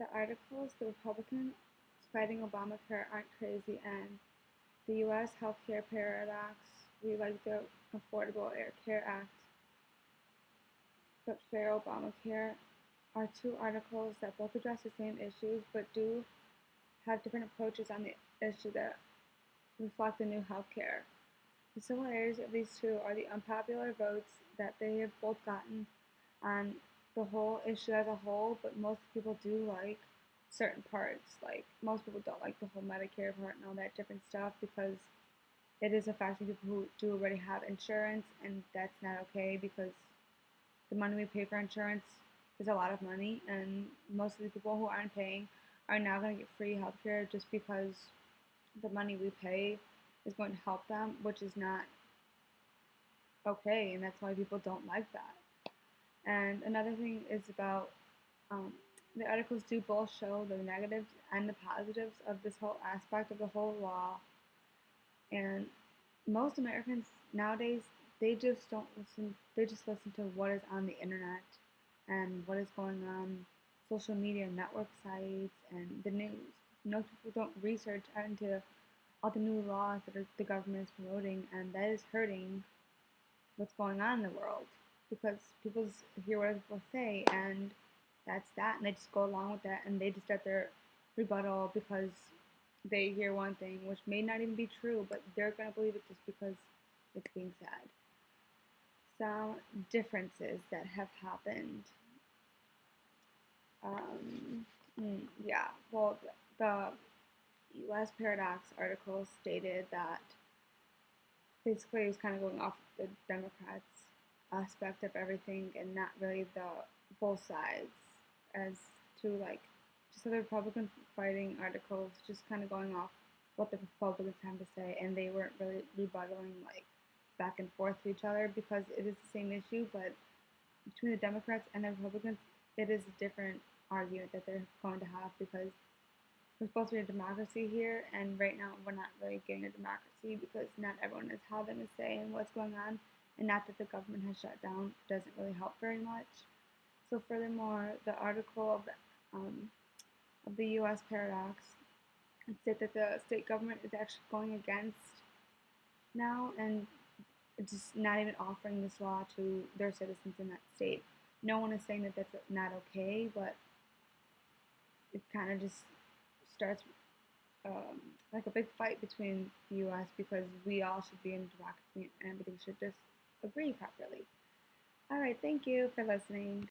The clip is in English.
The articles the Republicans fighting Obamacare aren't crazy, and the U.S. healthcare paradox, we like the Affordable Care Act, but fair Obamacare are two articles that both address the same issues but do have different approaches on the issue that reflect the new healthcare. The similarities of these two are the unpopular votes that they have both gotten on the whole issue as a whole, but most people do like certain parts. Like, most people don't like the whole Medicare part and all that different stuff because it is affecting people who do already have insurance, and that's not okay because the money we pay for insurance is a lot of money, and most of the people who aren't paying are now going to get free healthcare just because the money we pay is going to help them, which is not okay, and that's why people don't like that. And another thing is about um, the articles do both show the negatives and the positives of this whole aspect of the whole law. And most Americans nowadays, they just don't listen. They just listen to what is on the internet and what is going on social media network sites and the news. Most people don't research into all the new laws that the government is promoting, and that is hurting what's going on in the world because people hear what people say, and that's that, and they just go along with that, and they just get their rebuttal because they hear one thing, which may not even be true, but they're gonna believe it just because it's being said. Some differences that have happened. Yeah, well, the U.S. Paradox article stated that basically it was kind of going off the Democrats' aspect of everything and not really the both sides as to like just the Republican fighting articles, just kind of going off what the Republicans have to say, and they weren't really rebuttaling like back and forth to each other because it is the same issue, but between the Democrats and the Republicans, it is a different argument that they're going to have because we're supposed to be a democracy here, and right now we're not really getting a democracy because not everyone is having a say in what's going on, and not that the government has shut down doesn't really help very much. So, furthermore, the article of the U.S. paradox said that the state government is actually going against now and just not even offering this law to their citizens in that state. No one is saying that that's not okay, but it kind of just starts like a big fight between the U.S. because we all should be in democracy and everything should just agree properly. All right, thank you for listening.